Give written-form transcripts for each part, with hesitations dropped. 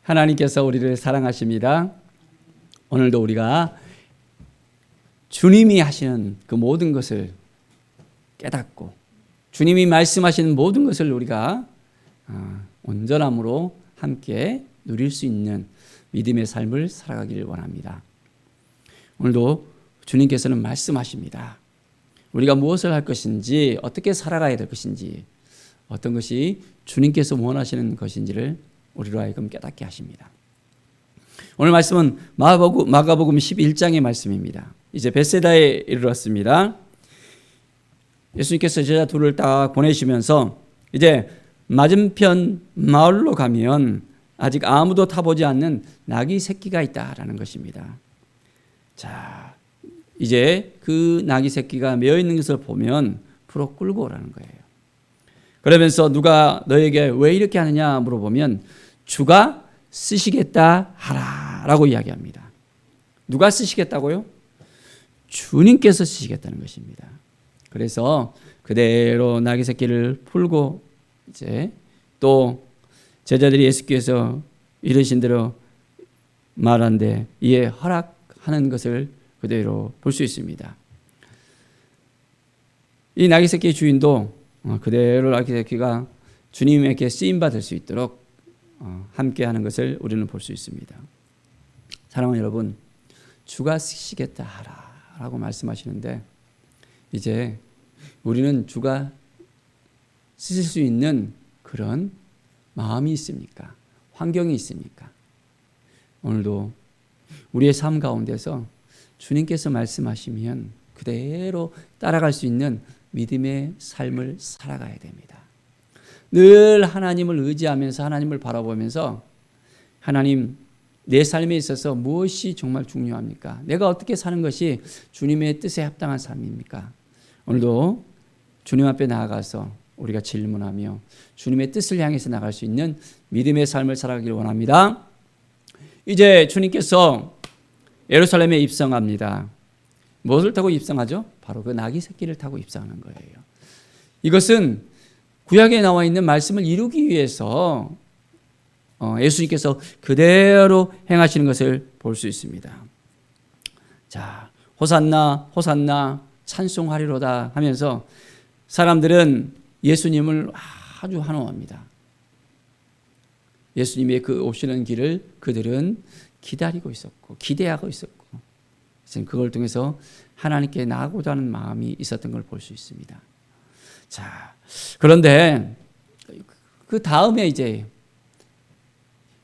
하나님께서 우리를 사랑하십니다. 오늘도 우리가 주님이 하시는 그 모든 것을 깨닫고 주님이 말씀하시는 모든 것을 우리가 온전함으로 함께 누릴 수 있는 믿음의 삶을 살아가기를 원합니다. 오늘도 주님께서는 말씀하십니다. 우리가 무엇을 할 것인지, 어떻게 살아가야 될 것인지, 어떤 것이 주님께서 원하시는 것인지를 우리로 하여금 깨닫게 하십니다. 오늘 말씀은 마가복음 11장의 말씀입니다. 이제 벳세다에 이르렀습니다. 예수님께서 제자 둘을 딱 보내시면서 이제 맞은편 마을로 가면 아직 아무도 타보지 않는 낙이 새끼가 있다라는 것입니다. 자, 이제 그 낙이 새끼가 메어 있는 것을 보면 풀어 끌고 오라는 거예요. 그러면서 누가 너에게 왜 이렇게 하느냐 물어보면 주가 쓰시겠다 하라라고 이야기합니다. 누가 쓰시겠다고요? 주님께서 쓰시겠다는 것입니다. 그래서 그대로 낙이 새끼를 풀고 이제 또 제자들이 예수께서 이르신 대로 말한데 이에 허락하는 것을 그대로 볼 수 있습니다. 이 낙이 새끼의 주인도 그대로 낙이 새끼가 주님에게 쓰임 받을 수 있도록 함께 하는 것을 우리는 볼 수 있습니다. 사랑하는 여러분, 주가 쓰시겠다 하라라고 말씀하시는데 이제 우리는 주가 쓰실 수 있는 그런 마음이 있습니까? 환경이 있습니까? 오늘도 우리의 삶 가운데서 주님께서 말씀하시면 그대로 따라갈 수 있는 믿음의 삶을 살아가야 됩니다. 늘 하나님을 의지하면서 하나님을 바라보면서 하나님, 내 삶에 있어서 무엇이 정말 중요합니까? 내가 어떻게 사는 것이 주님의 뜻에 합당한 삶입니까? 오늘도 주님 앞에 나아가서 우리가 질문하며 주님의 뜻을 향해서 나갈 수 있는 믿음의 삶을 살아가기를 원합니다. 이제 주님께서 예루살렘에 입성합니다. 무엇을 타고 입성하죠? 바로 그 낙이 새끼를 타고 입성하는 거예요. 이것은 구약에 나와 있는 말씀을 이루기 위해서 예수님께서 그대로 행하시는 것을 볼 수 있습니다. 자, 호산나 호산나 찬송하리로다 하면서 사람들은 예수님을 아주 환호합니다. 예수님의 그 오시는 길을 그들은 기다리고 있었고 기대하고 있었고 그걸 통해서 하나님께 나아가고자 하는 마음이 있었던 걸 볼 수 있습니다. 자, 그런데 그 다음에 이제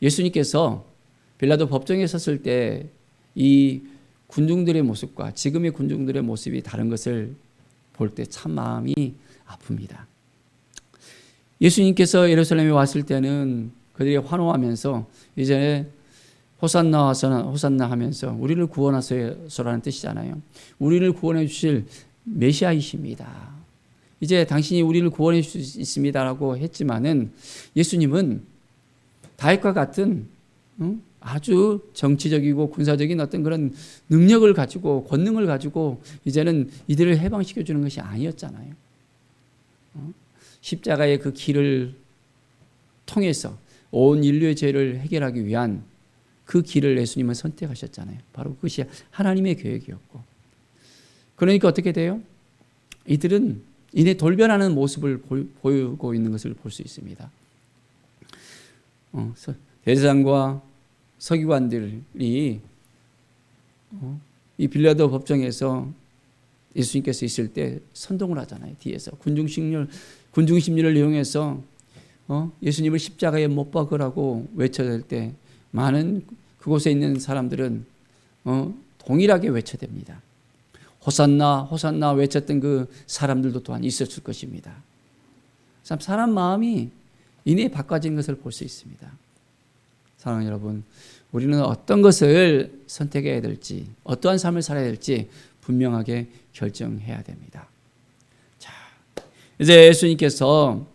예수님께서 빌라도 법정에 섰을 때 이 군중들의 모습과 지금의 군중들의 모습이 다른 것을 볼 때 참 마음이 아픕니다. 예수님께서 예루살렘에 왔을 때는 그들이 환호하면서 이제 호산나 호산나 하면서 우리를 구원하소서라는 뜻이잖아요. 우리를 구원해 주실 메시아이십니다. 이제 당신이 우리를 구원해 줄 수 있습니다라고 했지만은 예수님은 다윗과 같은 아주 정치적이고 군사적인 어떤 그런 능력을 가지고 권능을 가지고 이제는 이들을 해방시켜 주는 것이 아니었잖아요. 십자가의 그 길을 통해서 온 인류의 죄를 해결하기 위한 그 길을 예수님은 선택하셨잖아요. 바로 그것이 하나님의 계획이었고. 그러니까 어떻게 돼요? 이들은 이내 돌변하는 모습을 보이고 있는 것을 볼 수 있습니다. 대제사장과 서기관들이 이 빌라도 법정에서 예수님께서 있을 때 선동을 하잖아요. 뒤에서 군중심리를 이용해서 예수님을 십자가에 못 박으라고 외쳐댈 때 많은 그곳에 있는 사람들은 동일하게 외쳐댑니다. 호산나 호산나 외쳤던 그 사람들도 또한 있었을 것입니다. 참 사람 마음이 이내 바꿔진 것을 볼 수 있습니다. 사랑하는 여러분, 우리는 어떤 것을 선택해야 될지, 어떠한 삶을 살아야 될지 분명하게 결정해야 됩니다. 자, 이제 예수님께서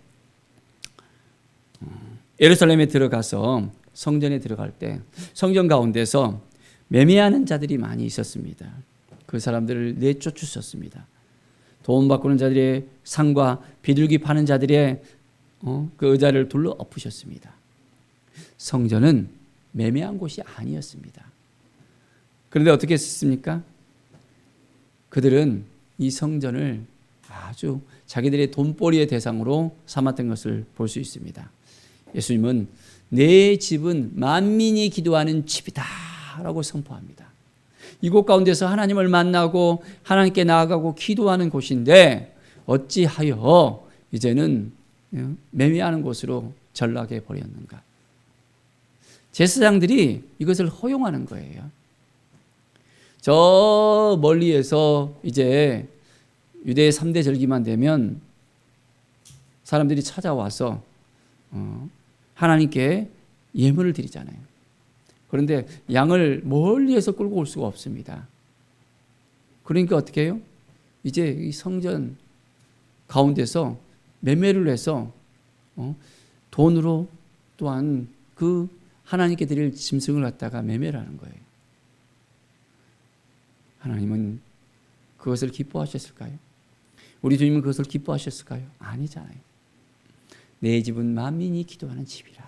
예루살렘에 들어가서 성전에 들어갈 때 성전 가운데서 매매하는 자들이 많이 있었습니다. 그 사람들을 내쫓으셨습니다. 돈 바꾸는 자들의 상과 비둘기 파는 자들의 그 의자를 둘러 엎으셨습니다. 성전은 매매한 곳이 아니었습니다. 그런데 어떻게 했습니까? 그들은 이 성전을 아주 자기들의 돈벌이의 대상으로 삼았던 것을 볼 수 있습니다. 예수님은 내 집은 만민이 기도하는 집이다 라고 선포합니다. 이곳 가운데서 하나님을 만나고 하나님께 나아가고 기도하는 곳인데 어찌하여 이제는 매매하는 곳으로 전락해 버렸는가? 제사장들이 이것을 허용하는 거예요. 저 멀리에서 이제 유대의 3대 절기만 되면 사람들이 찾아와서 하나님께 예물을 드리잖아요. 그런데 양을 멀리에서 끌고 올 수가 없습니다. 그러니까 어떻게 해요? 이제 이 성전 가운데서 매매를 해서 돈으로 또한 그 하나님께 드릴 짐승을 갖다가 매매를 하는 거예요. 하나님은 그것을 기뻐하셨을까요? 우리 주님은 그것을 기뻐하셨을까요? 아니잖아요. 내 집은 만민이 기도하는 집이라.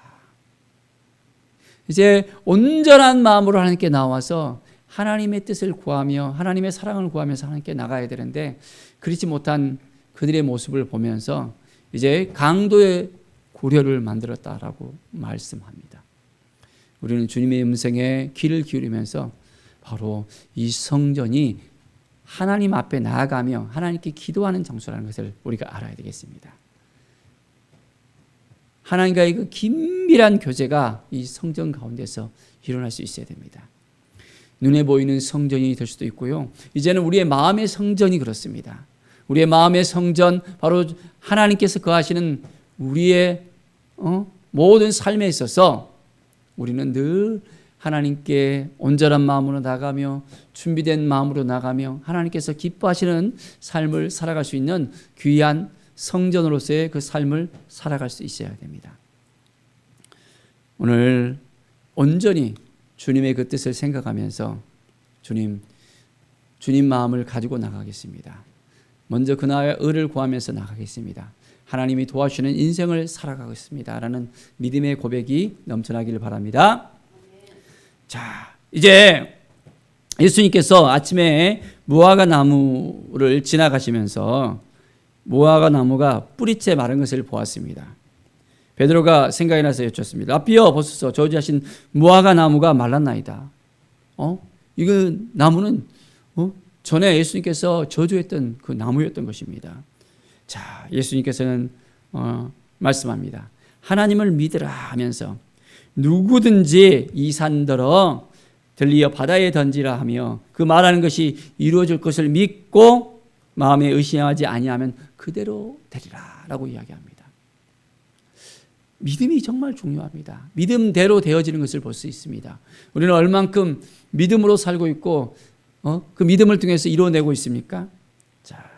이제 온전한 마음으로 하나님께 나와서 하나님의 뜻을 구하며 하나님의 사랑을 구하면서 하나님께 나가야 되는데 그렇지 못한 그들의 모습을 보면서 이제 강도의 고려를 만들었다라고 말씀합니다. 우리는 주님의 음성에 귀를 기울이면서 바로 이 성전이 하나님 앞에 나아가며 하나님께 기도하는 장소라는 것을 우리가 알아야 되겠습니다. 하나님과의 그 긴밀한 교제가 이 성전 가운데서 일어날 수 있어야 됩니다. 눈에 보이는 성전이 될 수도 있고요. 이제는 우리의 마음의 성전이 그렇습니다. 우리의 마음의 성전, 바로 하나님께서 거하시는 우리의 모든 삶에 있어서 우리는 늘 하나님께 온전한 마음으로 나가며 준비된 마음으로 나가며 하나님께서 기뻐하시는 삶을 살아갈 수 있는 귀한 성전으로서의 그 삶을 살아갈 수 있어야 됩니다. 오늘 온전히 주님의 그 뜻을 생각하면서 주님 마음을 가지고 나가겠습니다. 먼저 그나라의 의를 구하면서 나가겠습니다. 하나님이 도와주시는 인생을 살아가겠습니다. 라는 믿음의 고백이 넘쳐나기를 바랍니다. 자, 이제 예수님께서 아침에 무화과 나무를 지나가시면서 무화과 나무가 뿌리째 마른 것을 보았습니다. 베드로가 생각이 나서 여쭙습니다. 라삐여 보소서 저주하신 무화과 나무가 말랐나이다. 이거 나무는 전에 예수님께서 저주했던 그 나무였던 것입니다. 자, 예수님께서는 말씀합니다. 하나님을 믿으라 하면서 누구든지 이 산더러 들리어 바다에 던지라 하며 그 말하는 것이 이루어질 것을 믿고 마음에 의심하지 아니하면 그대로 되리라 라고 이야기합니다. 믿음이 정말 중요합니다. 믿음대로 되어지는 것을 볼 수 있습니다. 우리는 얼만큼 믿음으로 살고 있고 그 믿음을 통해서 이루어내고 있습니까? 자,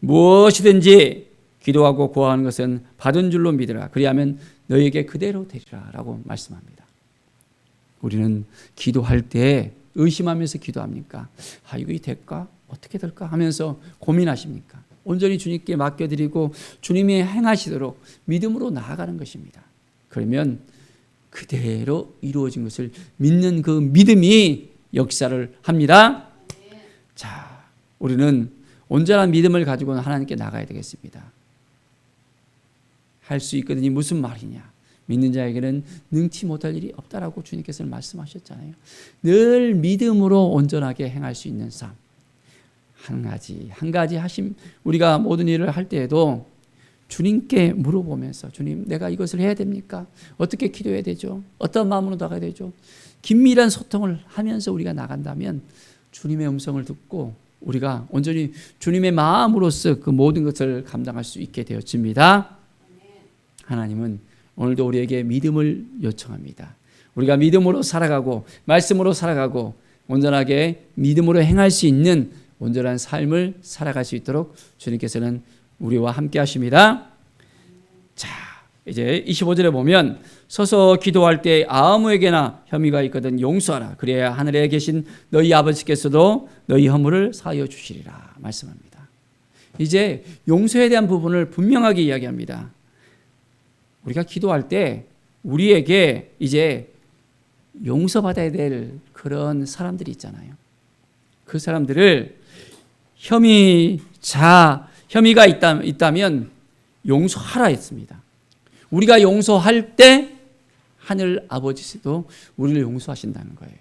무엇이든지 기도하고 구하는 것은 받은 줄로 믿으라. 그리하면 너에게 그대로 되리라 라고 말씀합니다. 우리는 기도할 때 의심하면서 기도합니까? 이거 될까? 어떻게 될까? 하면서 고민하십니까? 온전히 주님께 맡겨드리고 주님이 행하시도록 믿음으로 나아가는 것입니다. 그러면 그대로 이루어진 것을 믿는 그 믿음이 역사를 합니다. 자, 우리는 온전한 믿음을 가지고 하나님께 나가야 되겠습니다. 할 수 있거든요. 무슨 말이냐? 믿는 자에게는 능치 못할 일이 없다라고 주님께서는 말씀하셨잖아요. 늘 믿음으로 온전하게 행할 수 있는 삶. 한 가지 하심, 우리가 모든 일을 할 때에도 주님께 물어보면서 주님, 내가 이것을 해야 됩니까? 어떻게 기도해야 되죠? 어떤 마음으로 나가야 되죠? 긴밀한 소통을 하면서 우리가 나간다면 주님의 음성을 듣고 우리가 온전히 주님의 마음으로서 그 모든 것을 감당할 수 있게 되어집니다. 하나님은 오늘도 우리에게 믿음을 요청합니다. 우리가 믿음으로 살아가고 말씀으로 살아가고 온전하게 믿음으로 행할 수 있는 온전한 삶을 살아갈 수 있도록 주님께서는 우리와 함께 하십니다. 자, 이제 25절에 보면 서서 기도할 때 아무에게나 혐의가 있거든 용서하라. 그래야 하늘에 계신 너희 아버지께서도 너희 허물을 사하여 주시리라 말씀합니다. 이제 용서에 대한 부분을 분명하게 이야기합니다. 우리가 기도할 때 우리에게 이제 용서받아야 될 그런 사람들이 있잖아요. 그 사람들을 혐의가 있다면 용서하라 했습니다. 우리가 용서할 때 하늘 아버지도 우리를 용서하신다는 거예요.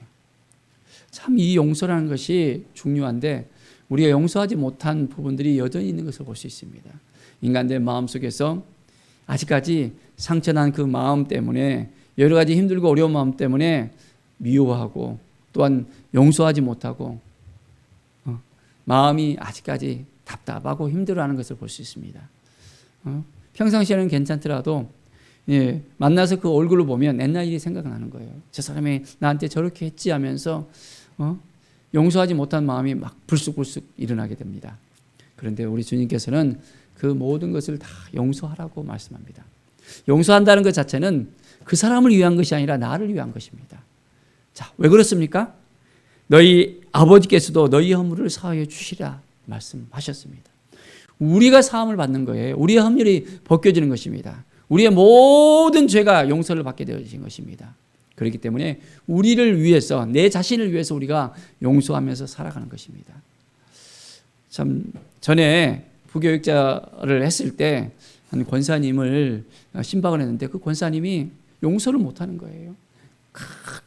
참 이 용서라는 것이 중요한데 우리가 용서하지 못한 부분들이 여전히 있는 것을 볼 수 있습니다. 인간들 마음속에서 아직까지 상처난 그 마음 때문에 여러 가지 힘들고 어려운 마음 때문에 미워하고 또한 용서하지 못하고 마음이 아직까지 답답하고 힘들어하는 것을 볼 수 있습니다. 평상시에는 괜찮더라도 만나서 그 얼굴을 보면 옛날 일이 생각나는 거예요. 저 사람이 나한테 저렇게 했지 하면서 용서하지 못한 마음이 막 불쑥불쑥 일어나게 됩니다. 그런데 우리 주님께서는 그 모든 것을 다 용서하라고 말씀합니다. 용서한다는 것 자체는 그 사람을 위한 것이 아니라 나를 위한 것입니다. 자, 왜 그렇습니까? 너희 아버지께서도 너희 허물을 사하여 주시라 말씀하셨습니다. 우리가 사함을 받는 거예요. 우리의 허물이 벗겨지는 것입니다. 우리의 모든 죄가 용서를 받게 되어진 것입니다. 그렇기 때문에 우리를 위해서, 내 자신을 위해서 우리가 용서하면서 살아가는 것입니다. 참 전에 부교육자를 했을 때 한 권사님을 신방을 했는데 그 권사님이 용서를 못하는 거예요.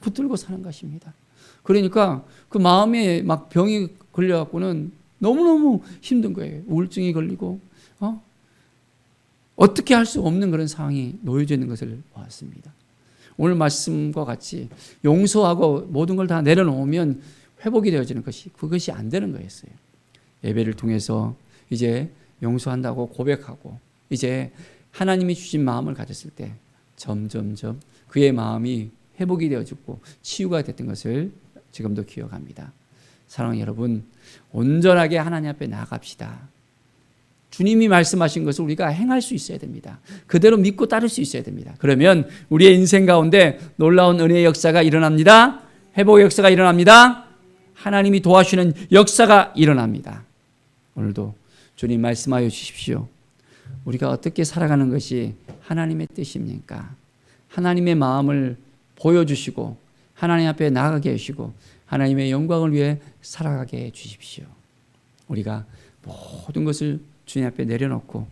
붙들고 사는 것입니다. 그러니까 그 마음에 막 병이 걸려갖고는 너무너무 힘든 거예요. 우울증이 걸리고 어떻게 할 수 없는 그런 상황이 놓여져 있는 것을 보았습니다. 오늘 말씀과 같이 용서하고 모든 걸 다 내려놓으면 회복이 되어지는 그것이 안 되는 거였어요. 예배를 통해서 이제 용서한다고 고백하고 이제 하나님이 주신 마음을 가졌을 때 점점점 그의 마음이 회복이 되어지고 치유가 됐던 것을 지금도 기억합니다. 사랑하는 여러분, 온전하게 하나님 앞에 나아갑시다. 주님이 말씀하신 것을 우리가 행할 수 있어야 됩니다. 그대로 믿고 따를 수 있어야 됩니다. 그러면 우리의 인생 가운데 놀라운 은혜의 역사가 일어납니다. 회복의 역사가 일어납니다. 하나님이 도와주시는 역사가 일어납니다. 오늘도 주님 말씀하여 주십시오. 우리가 어떻게 살아가는 것이 하나님의 뜻입니까? 하나님의 마음을 보여주시고 하나님 앞에 나아가게 해주시고 하나님의 영광을 위해 살아가게 해주십시오. 우리가 모든 것을 주님 앞에 내려놓고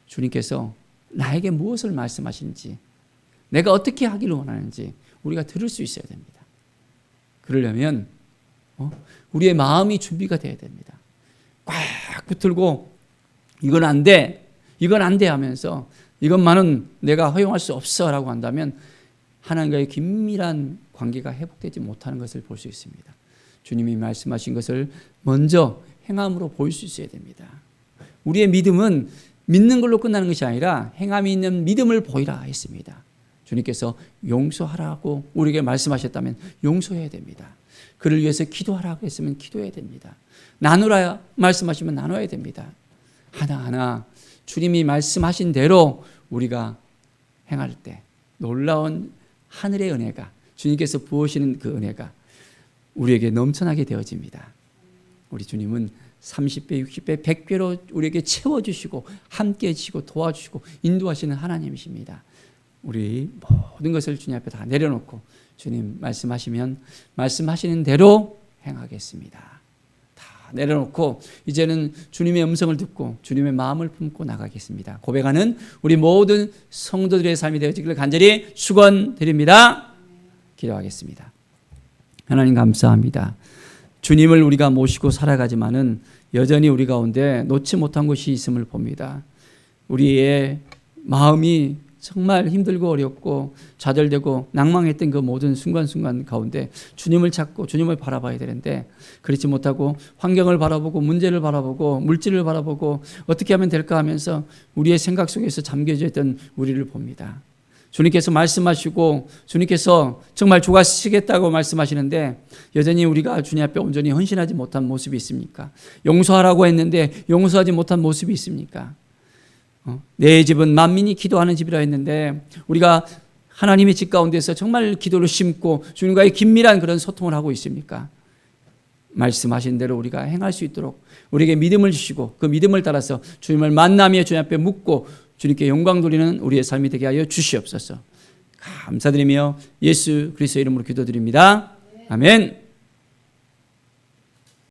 주님께서 나에게 무엇을 말씀하시는지 내가 어떻게 하기를 원하는지 우리가 들을 수 있어야 됩니다. 그러려면 우리의 마음이 준비가 되어야 됩니다. 꽉 붙들고 이건 안 돼, 이건 안 돼 하면서 이것만은 내가 허용할 수 없어 라고 한다면 하나님과의 긴밀한 관계가 회복되지 못하는 것을 볼 수 있습니다. 주님이 말씀하신 것을 먼저 행함으로 보일 수 있어야 됩니다. 우리의 믿음은 믿는 걸로 끝나는 것이 아니라 행함이 있는 믿음을 보이라 했습니다. 주님께서 용서하라고 우리에게 말씀하셨다면 용서해야 됩니다. 그를 위해서 기도하라고 했으면 기도해야 됩니다. 나누라 말씀하시면 나눠야 됩니다. 하나하나 주님이 말씀하신 대로 우리가 행할 때 놀라운 하늘의 은혜가 주님께서 부으시는 그 은혜가 우리에게 넘쳐나게 되어집니다. 우리 주님은 30배, 60배, 100배로 우리에게 채워주시고 함께해 주시고 도와주시고 인도하시는 하나님이십니다. 우리 모든 것을 주님 앞에 다 내려놓고 주님 말씀하시면 말씀하시는 대로 행하겠습니다. 다 내려놓고 이제는 주님의 음성을 듣고 주님의 마음을 품고 나가겠습니다. 고백하는 우리 모든 성도들의 삶이 되어지기를 간절히 축원드립니다. 기도하겠습니다. 하나님 감사합니다. 주님을 우리가 모시고 살아가지만은 여전히 우리 가운데 놓지 못한 것이 있음을 봅니다. 우리의 마음이 정말 힘들고 어렵고 좌절되고 낭망했던 그 모든 순간순간 가운데 주님을 찾고 주님을 바라봐야 되는데 그렇지 못하고 환경을 바라보고 문제를 바라보고 물질을 바라보고 어떻게 하면 될까 하면서 우리의 생각 속에서 잠겨져 있던 우리를 봅니다. 주님께서 말씀하시고 주님께서 정말 조가시겠다고 말씀하시는데 여전히 우리가 주님 앞에 온전히 헌신하지 못한 모습이 있습니까? 용서하라고 했는데 용서하지 못한 모습이 있습니까? 내 집은 만민이 기도하는 집이라 했는데 우리가 하나님의 집 가운데서 정말 기도를 심고 주님과의 긴밀한 그런 소통을 하고 있습니까? 말씀하신 대로 우리가 행할 수 있도록 우리에게 믿음을 주시고 그 믿음을 따라서 주님을 만나며 주님 앞에 묻고 주님께 영광 돌리는 우리의 삶이 되게 하여 주시옵소서. 감사드리며 예수 그리스도의 이름으로 기도드립니다. 아멘.